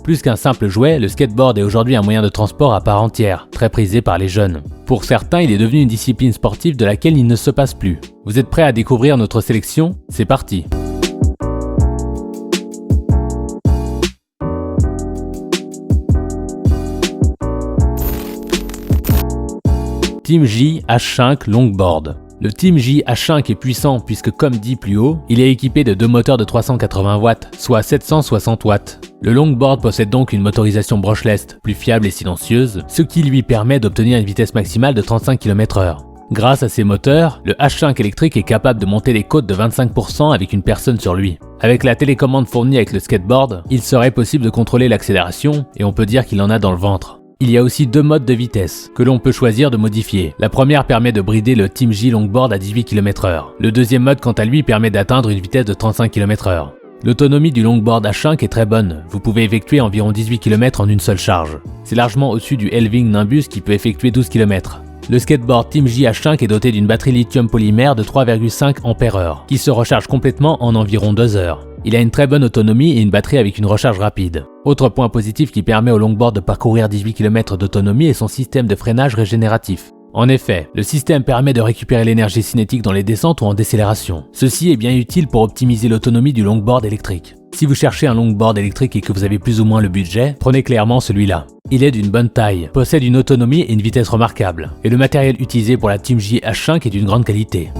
Plus qu'un simple jouet, le skateboard est aujourd'hui un moyen de transport à part entière, très prisé par les jeunes. Pour certains, il est devenu une discipline sportive de laquelle il ne se passe plus. Vous êtes prêts à découvrir notre sélection? C'est parti! Team J H5 Longboard. Le Team J H5 est puissant puisque, comme dit plus haut, il est équipé de deux moteurs de 380 watts, soit 760 watts. Le longboard possède donc une motorisation brushless, plus fiable et silencieuse, ce qui lui permet d'obtenir une vitesse maximale de 35 km/h. Grâce à ces moteurs, le H5 électrique est capable de monter les côtes de 25% avec une personne sur lui. Avec la télécommande fournie avec le skateboard, il serait possible de contrôler l'accélération et on peut dire qu'il en a dans le ventre. Il y a aussi deux modes de vitesse que l'on peut choisir de modifier. La première permet de brider le Team J Longboard à 18 km/h. Le deuxième mode, quant à lui, permet d'atteindre une vitesse de 35 km/h. L'autonomie du longboard H5 est très bonne. Vous pouvez effectuer environ 18 km en une seule charge. C'est largement au-dessus du Elving Nimbus qui peut effectuer 12 km. Le skateboard Team J H5 est doté d'une batterie lithium polymère de 3,5 Ah qui se recharge complètement en environ 2 heures. Il a une très bonne autonomie et une batterie avec une recharge rapide. Autre point positif qui permet au longboard de parcourir 18 km d'autonomie est son système de freinage régénératif. En effet, le système permet de récupérer l'énergie cinétique dans les descentes ou en décélération. Ceci est bien utile pour optimiser l'autonomie du longboard électrique. Si vous cherchez un longboard électrique et que vous avez plus ou moins le budget, prenez clairement celui-là. Il est d'une bonne taille, possède une autonomie et une vitesse remarquables, et le matériel utilisé pour la Team J H5 est d'une grande qualité.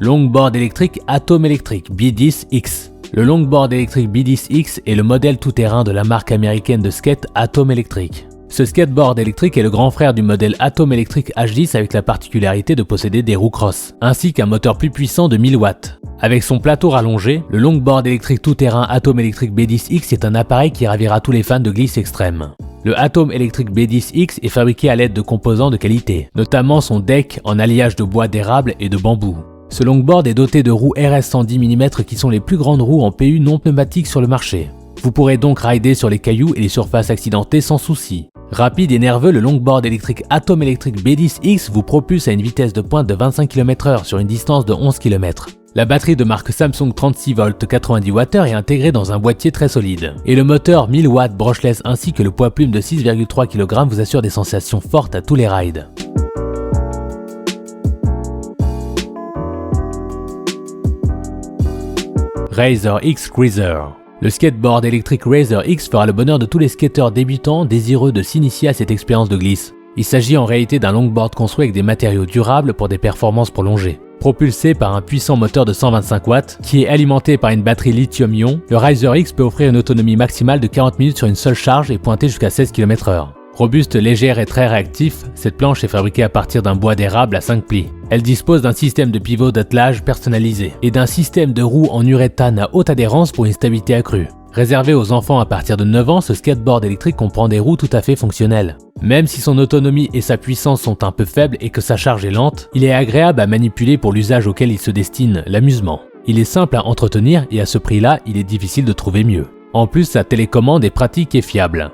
Longboard électrique Atom Electric B10X. Le longboard électrique B10X est le modèle tout-terrain de la marque américaine de skate Atom Electric. Ce skateboard électrique est le grand frère du modèle Atom Electric H10 avec la particularité de posséder des roues cross, ainsi qu'un moteur plus puissant de 1000 watts. Avec son plateau rallongé, le longboard électrique tout-terrain Atom Electric B10X est un appareil qui ravira tous les fans de glisse extrême. Le Atom Electric B10X est fabriqué à l'aide de composants de qualité, notamment son deck en alliage de bois d'érable et de bambou. Ce longboard est doté de roues RS 110 mm qui sont les plus grandes roues en PU non pneumatiques sur le marché. Vous pourrez donc rider sur les cailloux et les surfaces accidentées sans souci. Rapide et nerveux, le longboard électrique Atom Electric B10X vous propulse à une vitesse de pointe de 25 km/h sur une distance de 11 km. La batterie de marque Samsung 36V 90 Wh est intégrée dans un boîtier très solide. Et le moteur 1000 watts brushless ainsi que le poids plume de 6,3 kg vous assurent des sensations fortes à tous les rides. Razor X Cruiser. Le skateboard électrique Razor X fera le bonheur de tous les skateurs débutants désireux de s'initier à cette expérience de glisse. Il s'agit en réalité d'un longboard construit avec des matériaux durables pour des performances prolongées. Propulsé par un puissant moteur de 125 watts qui est alimenté par une batterie lithium-ion, le Razor X peut offrir une autonomie maximale de 40 minutes sur une seule charge et pointer jusqu'à 16 km/h. Robuste, légère et très réactif, cette planche est fabriquée à partir d'un bois d'érable à 5 plis. Elle dispose d'un système de pivot d'attelage personnalisé et d'un système de roues en uréthane à haute adhérence pour une stabilité accrue. Réservé aux enfants à partir de 9 ans, ce skateboard électrique comprend des roues tout à fait fonctionnelles. Même si son autonomie et sa puissance sont un peu faibles et que sa charge est lente, il est agréable à manipuler pour l'usage auquel il se destine, l'amusement. Il est simple à entretenir et à ce prix-là, il est difficile de trouver mieux. En plus, sa télécommande est pratique et fiable.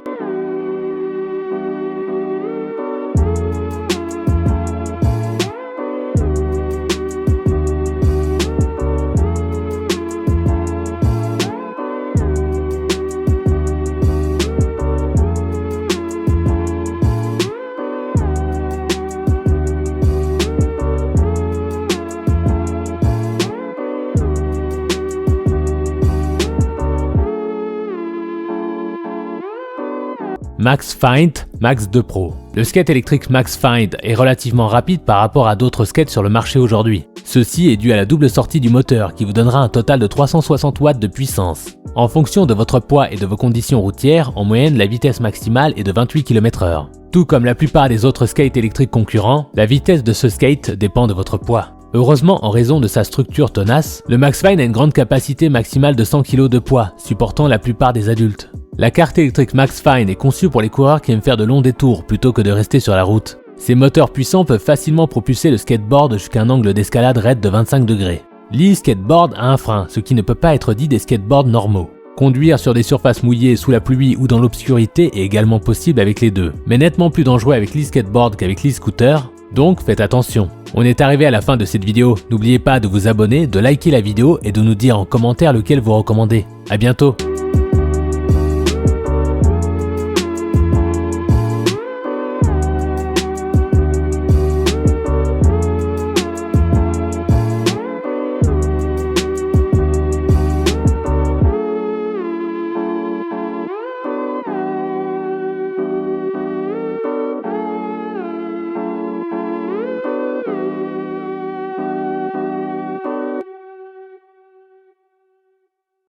MaxFind Max 2 Pro. Le skate électrique MaxFind est relativement rapide par rapport à d'autres skates sur le marché aujourd'hui. Ceci est dû à la double sortie du moteur qui vous donnera un total de 360 watts de puissance. En fonction de votre poids et de vos conditions routières, en moyenne la vitesse maximale est de 28 km/h. Tout comme la plupart des autres skates électriques concurrents, la vitesse de ce skate dépend de votre poids. Heureusement, en raison de sa structure tenace, le MaxFind a une grande capacité maximale de 100 kg de poids, supportant la plupart des adultes. La carte électrique MaxFind est conçue pour les coureurs qui aiment faire de longs détours plutôt que de rester sur la route. Ces moteurs puissants peuvent facilement propulser le skateboard jusqu'à un angle d'escalade raide de 25 degrés. L'e-skateboard a un frein, ce qui ne peut pas être dit des skateboards normaux. Conduire sur des surfaces mouillées sous la pluie ou dans l'obscurité est également possible avec les deux, mais nettement plus dangereux avec l'e-skateboard qu'avec l'e-scooter, donc faites attention. On est arrivé à la fin de cette vidéo, n'oubliez pas de vous abonner, de liker la vidéo et de nous dire en commentaire lequel vous recommandez. À bientôt.